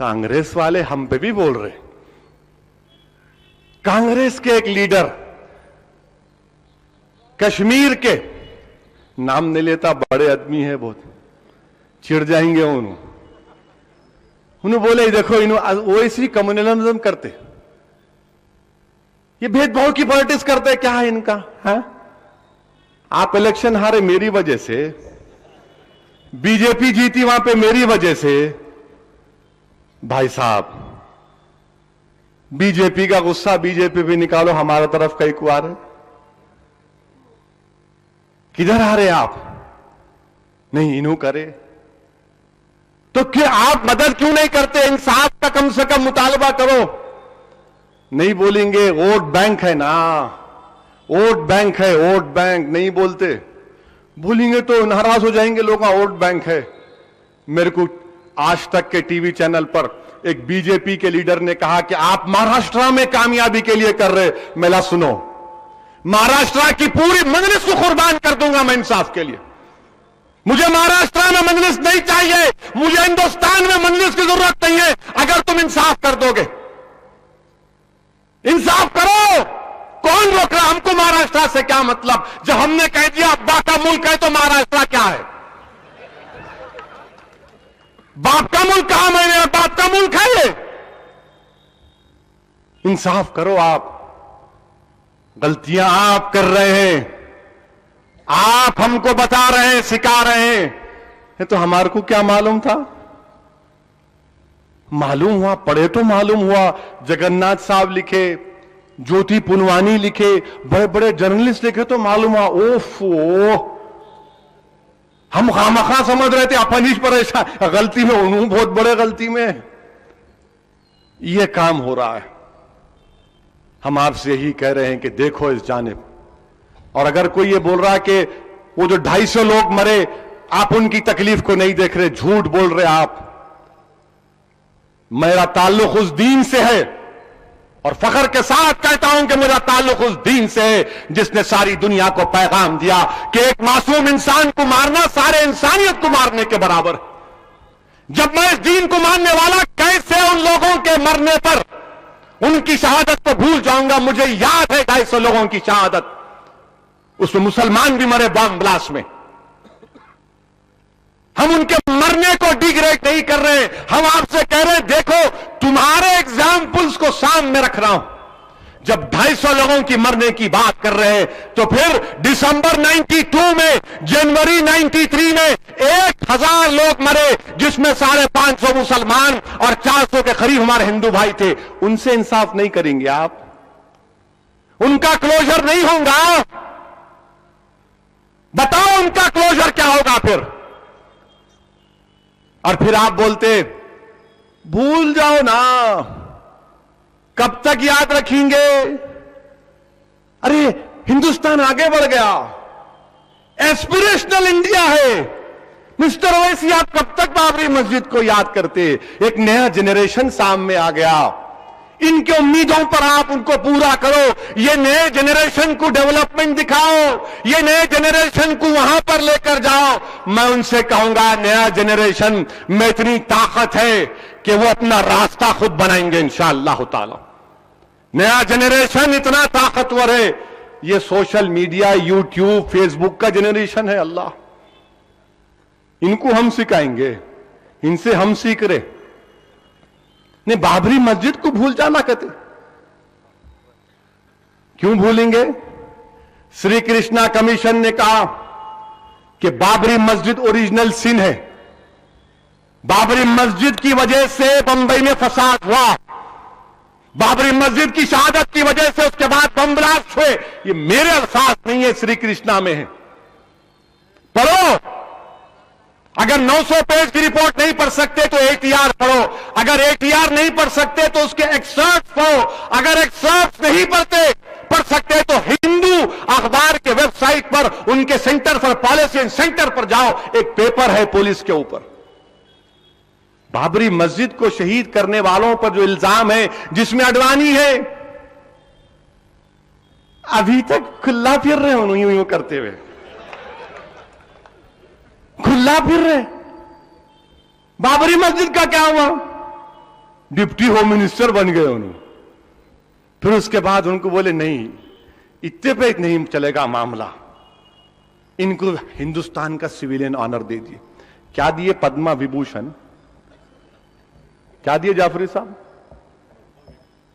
कांग्रेस वाले हम पे भी बोल रहे। कांग्रेस के एक लीडर कश्मीर के, नाम नहीं लेता, बड़े आदमी है बहुत, चिढ़ जाएंगे उन्होंने बोले देखो वो इसी कम्युनलिज्म करते, ये भेदभाव की पॉलिटिक्स करते, क्या है इनका है? आप इलेक्शन हारे मेरी वजह से, बीजेपी जीती वहां पे मेरी वजह से। भाई साहब, बीजेपी का गुस्सा बीजेपी भी निकालो, हमारा तरफ कई कुआर है। किधर आ रहे आप? नहीं इन्हों करे तो क्या आप मदद क्यों नहीं करते? इंसाफ का कम से कम मुतालबा करो। नहीं बोलेंगे वोट बैंक है ना, वोट बैंक है, वोट बैंक नहीं बोलते, बोलेंगे तो नाराज हो जाएंगे लोग, वोट बैंक है। मेरे को आज तक के टीवी चैनल पर एक बीजेपी के लीडर ने कहा कि आप महाराष्ट्र में कामयाबी के लिए कर रहे, मेला सुनो, महाराष्ट्र की पूरी मजलिस को कुर्बान कर दूंगा मैं इंसाफ के लिए। मुझे महाराष्ट्र में मजलिस नहीं चाहिए, मुझे हिंदुस्तान में मजलिस की जरूरत नहीं है, अगर तुम इंसाफ कर दोगे। इंसाफ करो, कौन रोक रहा? हमको महाराष्ट्र से क्या मतलब? जब हमने कह दिया अब्बा का मुल्क है तो महाराष्ट्र क्या है? बाप का मुल्क कहा मैंने? बाप का मुल्क है ये। इंसाफ करो। आप गलतियां आप कर रहे हैं, आप हमको बता रहे हैं, सिखा रहे हैं, ये तो हमारे को क्या मालूम था? मालूम हुआ, पढ़े तो मालूम हुआ। जगन्नाथ साहब लिखे, ज्योति पुनवानी लिखे, बड़े बड़े जर्नलिस्ट लिखे तो मालूम हुआ। ओफो, हम खामखा समझ रहे थे अपन ही परेशान, गलती में उन्होंने बहुत बड़े गलती में ये काम हो रहा है। हम आपसे यही कह रहे हैं कि देखो इस जानिब। और अगर कोई ये बोल रहा है कि वो जो 250 लोग मरे आप उनकी तकलीफ को नहीं देख रहे, झूठ बोल रहे आप। मेरा ताल्लुक उस दीन से है और फख्र के साथ कहता हूं कि मेरा ताल्लुक उस दीन से है जिसने सारी दुनिया को पैगाम दिया कि एक मासूम इंसान को मारना सारे इंसानियत को मारने के बराबर। जब मैं इस दीन को मानने वाला कैसे उन लोगों के मरने पर उनकी शहादत को भूल जाऊंगा? मुझे याद है 250 लोगों की शहादत, उसमें मुसलमान भी मरे बम ब्लास्ट में। हम उनके मरने को डिग्रेड नहीं कर रहे, हम आपसे कह रहे हैं देखो तुम्हारे एग्जाम्पल्स को सामने रख रहा हूं। जब 250 लोगों की मरने की बात कर रहे हैं तो फिर दिसंबर 92 में, जनवरी 93 में 1000 लोग मरे, जिसमें 550 मुसलमान और 400 के करीब हमारे हिंदू भाई थे। उनसे इंसाफ नहीं करेंगे आप? उनका क्लोजर नहीं होगा? बताओ उनका क्लोजर क्या होगा फिर? और फिर आप बोलते भूल जाओ ना, कब तक याद रखेंगे? अरे हिंदुस्तान आगे बढ़ गया, एस्पिरेशनल इंडिया है। मिस्टर ओवैसी, आप कब तक बाबरी मस्जिद को याद करते? एक नया जनरेशन सामने आ गया, इनके उम्मीदों पर आप उनको पूरा करो। ये नए जनरेशन को डेवलपमेंट दिखाओ, ये नए जनरेशन को वहां पर लेकर जाओ। मैं उनसे कहूंगा नया जनरेशन में इतनी ताकत है कि वो अपना रास्ता खुद बनाएंगे इंशाअल्लाह ताला। नया जनरेशन इतना ताकतवर है, ये सोशल मीडिया, यूट्यूब, फेसबुक का जनरेशन है। अल्लाह, इनको हम सिखाएंगे, इनसे हम सीख रहे। नहीं, बाबरी मस्जिद को भूल जाना कहते, क्यों भूलेंगे? श्री कृष्णा कमीशन ने कहा कि बाबरी मस्जिद ओरिजिनल सिन है। बाबरी मस्जिद की वजह से बंबई में फसाद हुआ, बाबरी मस्जिद की शहादत की वजह से उसके बाद बम ब्लास्ट हुए। ये मेरे अल्फाज नहीं है, श्री कृष्णा में है, पढ़ो। अगर 900 पेज की रिपोर्ट नहीं पढ़ सकते तो ATR पढ़ो, अगर ATR नहीं पढ़ सकते तो उसके एक्सर्ट्स पढ़ो, अगर एक्सर्ट्स नहीं पढ़ सकते तो हिंदू अखबार के वेबसाइट पर उनके centre for policy and centre पर जाओ, एक पेपर है पुलिस के ऊपर। बाबरी मस्जिद को शहीद करने वालों पर जो इल्जाम है, जिसमें अडवाणी है, अभी तक खुला फिर रहे हैं यूं यूं करते हुए, खुला फिर रहे। बाबरी मस्जिद का क्या हुआ? डिप्टी होम मिनिस्टर बन गए उन्होंने। फिर उसके बाद उनको बोले नहीं, इतने पे नहीं चलेगा मामला, इनको हिंदुस्तान का सिविलियन ऑनर दे दिए। क्या दिए? पद्मा विभूषण। क्या दिए जाफरी साहब?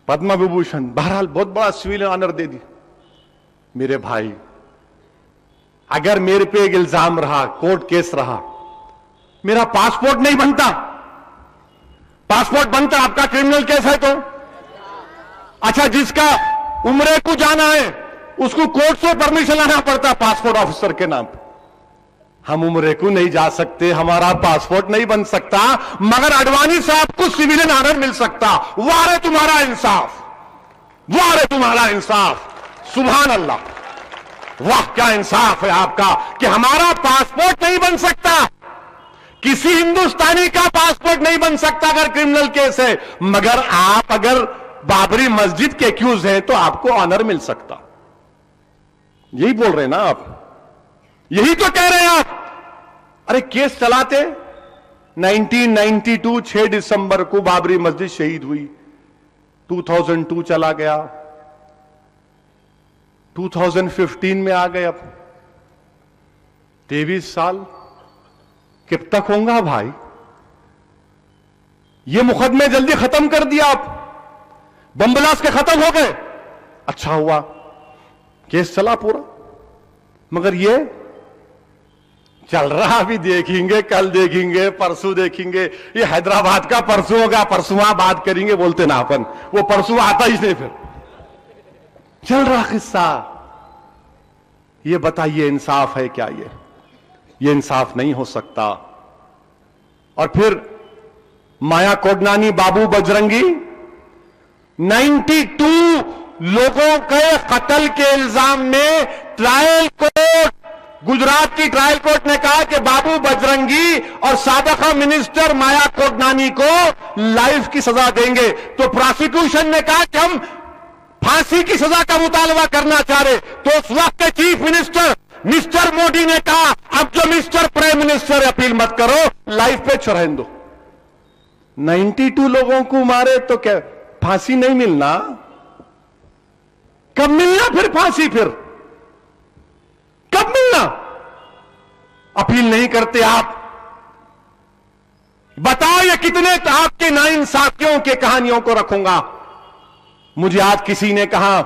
पद्मा विभूषण। बहरहाल बहुत बड़ा सिविलियन ऑनर दे दिया। मेरे भाई, अगर मेरे पे एक इल्जाम रहा, कोर्ट केस रहा, मेरा पासपोर्ट नहीं बनता। पासपोर्ट बनता, आपका क्रिमिनल केस है तो। अच्छा, जिसका उम्रे को जाना है उसको कोर्ट से परमिशन लाना पड़ता पासपोर्ट ऑफिसर के नाम पे। हम उम्रे को नहीं जा सकते, हमारा पासपोर्ट नहीं बन सकता, मगर अडवाणी साहब को सिविलियन ऑनर मिल सकता। वाह रे तुम्हारा इंसाफ, वाह रे तुम्हारा इंसाफ, सुभान अल्लाह, वाह क्या इंसाफ है आपका कि हमारा पासपोर्ट नहीं बन सकता। किसी हिंदुस्तानी का पासपोर्ट नहीं बन सकता अगर क्रिमिनल केस है, मगर आप अगर बाबरी मस्जिद के एक्यूज हैं तो आपको ऑनर मिल सकता। यही बोल रहे हैं ना आप, यही तो कह रहे हैं आप। अरे केस चलाते 1992 6 दिसंबर को बाबरी मस्जिद शहीद हुई, 2002 चला गया, 2015 में आ गए, अब 23 साल कब तक होगा भाई? ये मुकदमे जल्दी खत्म कर दिया आप, बम ब्लास्ट के खत्म हो गए, अच्छा हुआ, केस चला पूरा। मगर ये चल रहा, अभी देखेंगे, कल देखेंगे, परसों देखेंगे। ये हैदराबाद का परसों होगा, परसों बात करेंगे बोलते ना अपन, वो परसों आता ही नहीं। फिर चल रहा किस्सा। ये बताइए इंसाफ है क्या? ये इंसाफ नहीं हो सकता। और फिर माया कोडनानी, बाबू बजरंगी, 92 लोगों के कत्ल के इल्जाम में ट्रायल कोर्ट, गुजरात की ट्रायल कोर्ट ने कहा कि बाबू बजरंगी और साबका मिनिस्टर माया कोडनानी को लाइफ की सजा देंगे। तो प्रोसिक्यूशन ने कहा कि हम फांसी की सजा का मुतालबा करना चाह रहे। तो उस वक्त के चीफ मिनिस्टर मिस्टर मोदी ने कहा अब जो मिस्टर प्राइम मिनिस्टर अपील मत करो, लाइफ पे रहने दो। 92 लोगों को मारे तो क्या फांसी नहीं मिलना? कब मिलना फिर फांसी? फिर कब मिलना? अपील नहीं करते आप। बताओ ये कितने आपके नाइंसाफियों के कहानियों को रखूंगा। मुझे आज किसी ने कहा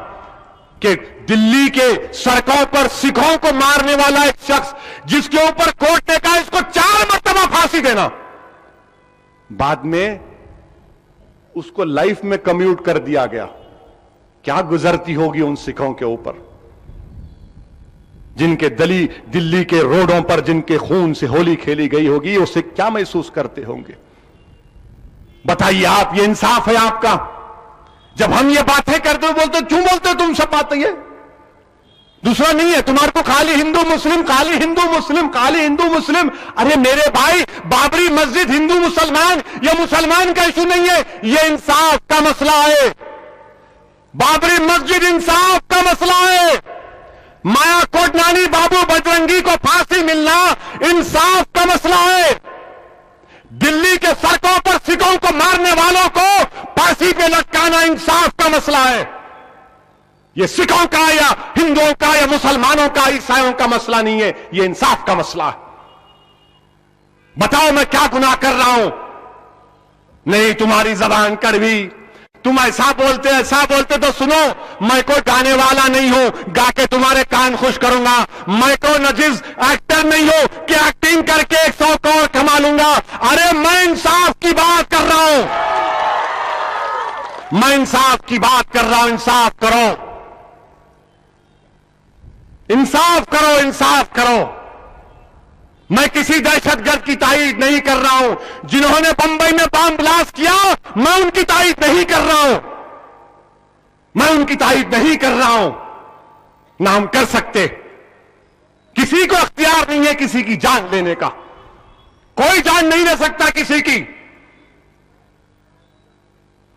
कि दिल्ली के सड़कों पर सिखों को मारने वाला एक शख्स, जिसके ऊपर कोर्ट ने कहा इसको 4 मरतबा फांसी देना, बाद में उसको लाइफ में कम्यूट कर दिया गया। क्या गुजरती होगी उन सिखों के ऊपर, जिनके दिल्ली के रोडों पर जिनके खून से होली खेली गई होगी, उसे क्या महसूस करते होंगे? बताइए आप, ये इंसाफ है आपका? जब हम ये बातें करते हो बोलते क्यों बोलते हो तुम सब बातें? ये दूसरा नहीं है तुम्हारे को, खाली हिंदू मुस्लिम, खाली हिंदू मुस्लिम, खाली हिंदू मुस्लिम। अरे मेरे भाई, बाबरी मस्जिद हिंदू मुसलमान, ये मुसलमान का इशू नहीं है, ये इंसाफ का मसला है। बाबरी मस्जिद इंसाफ का मसला है। माया कोडनानी, बाबू बजरंगी को फांसी मिलना इंसाफ का मसला है। दिल्ली के सड़कों पर सिखों को मारने वालों को फांसी पे लटकाना इंसाफ का मसला है। यह सिखों का या हिंदुओं का या मुसलमानों का, ईसाइयों का मसला नहीं है, यह इंसाफ का मसला है। बताओ मैं क्या गुनाह कर रहा हूं? नहीं, तुम्हारी जबान कड़वी, तुम ऐसा बोलते तो सुनो, मैं कोई गाने वाला नहीं हूं, गा के तुम्हारे कान खुश करूंगा। मैं कोई नजीज एक्टर नहीं हूं कि एक्टिंग करके 100 करोड़ कमा लूंगा। अरे मैं इंसाफ की बात कर रहा हूं, मैं इंसाफ की बात कर रहा हूं। इंसाफ करो, इंसाफ करो, इंसाफ करो। मैं किसी दहशतगर्द की तारीफ नहीं कर रहा हूं। जिन्होंने बंबई में बम ब्लास्ट किया, मैं उनकी तारीफ नहीं कर रहा हूं, मैं उनकी तारीफ नहीं कर रहा हूं, ना हम कर सकते। किसी को अख्तियार नहीं है किसी की जान लेने का, कोई जान नहीं ले सकता किसी की।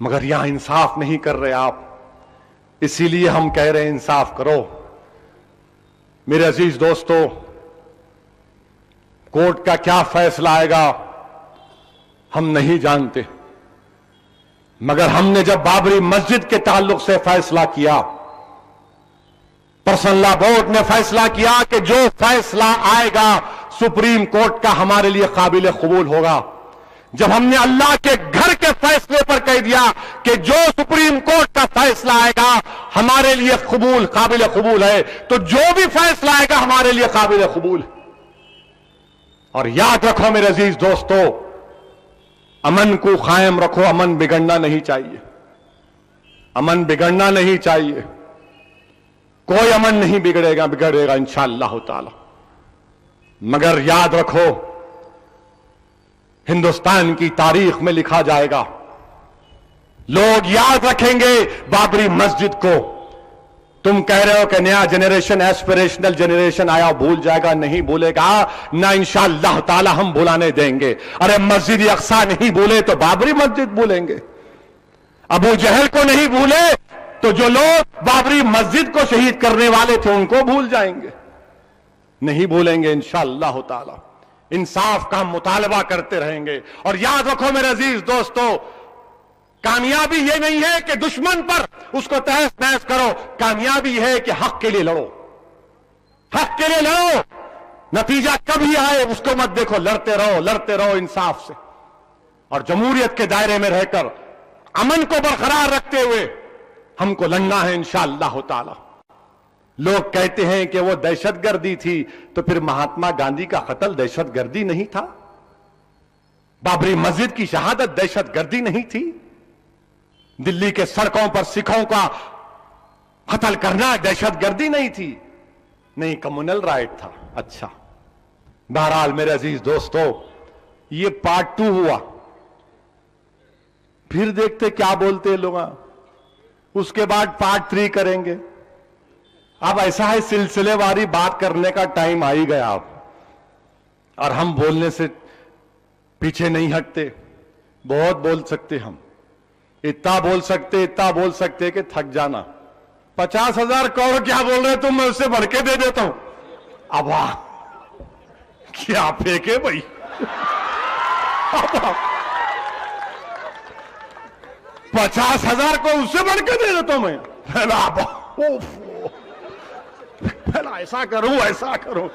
मगर यहां इंसाफ नहीं कर रहे आप, इसीलिए हम कह रहे हैं इंसाफ करो। मेरे अजीज दोस्तों, कोर्ट का क्या फैसला आएगा हम नहीं जानते, मगर हमने जब बाबरी मस्जिद के ताल्लुक से फैसला किया, पर्सनल लॉ बोर्ड ने फैसला किया कि जो फैसला आएगा सुप्रीम कोर्ट का हमारे लिए काबिल कबूल होगा। जब हमने अल्लाह के घर के फैसले पर कह दिया कि जो सुप्रीम कोर्ट का फैसला आएगा हमारे लिए कबूल काबिल कबूल है, तो जो भी फैसला आएगा हमारे लिए काबिल कबूल है। और याद रखो मेरे अजीज दोस्तों, अमन को कायम रखो, अमन बिगड़ना नहीं चाहिए, अमन बिगड़ना नहीं चाहिए। कोई अमन नहीं बिगड़ेगा इंशाअल्लाह ताला। मगर याद रखो, हिंदुस्तान की तारीख में लिखा जाएगा, लोग याद रखेंगे बाबरी मस्जिद को। तुम कह रहे हो कि नया जनरेशन एस्पिरेशनल जनरेशन आया भूल जाएगा, नहीं भूलेगा ना इंशाअल्लाह ताला हम भुलाने देंगे। अरे मस्जिद अक्सा नहीं भूले तो बाबरी मस्जिद भूलेंगे। अबू जहल को नहीं भूले तो जो लोग बाबरी मस्जिद को शहीद करने वाले थे उनको भूल जाएंगे, नहीं भूलेंगे इंशाअल्लाह ताला। इंसाफ का हम मुतालबा करते रहेंगे। और याद रखो मेरे अजीज दोस्तों, कामयाबी यह नहीं है कि दुश्मन पर उसको तहस नहस करो, कामयाबी है कि हक के लिए लड़ो, हक के लिए लड़ो। नतीजा कभी आए उसको मत देखो, लड़ते रहो इंसाफ से। और जमहूरियत के दायरे में रहकर अमन को बरकरार रखते हुए हमको लड़ना है इंशाअल्लाह ताला। लोग कहते हैं कि वो दहशतगर्दी थी, तो फिर महात्मा गांधी का कत्ल दहशतगर्दी नहीं था? बाबरी मस्जिद की शहादत दहशतगर्दी नहीं थी? दिल्ली के सड़कों पर सिखों का कत्ल करना दहशतगर्दी नहीं थी? नहीं, कम्युनल राइट था। अच्छा, बहरहाल मेरे अजीज दोस्तों, ये पार्ट 2 हुआ। फिर देखते क्या बोलते हैं लोग, उसके बाद पार्ट 3 करेंगे। अब ऐसा है, सिलसिलेवारी बात करने का टाइम आ ही गया अब, और हम बोलने से पीछे नहीं हटते। बहुत बोल सकते हम, इतना बोल सकते कि थक जाना। 50,000 करोड़ क्या बोल रहे तुम, मैं उससे बढ़ के दे देता हूं। अब क्या फेंके भाई, 50,000 को उससे बढ़ के दे देता हूं मैं। ऐसा करूं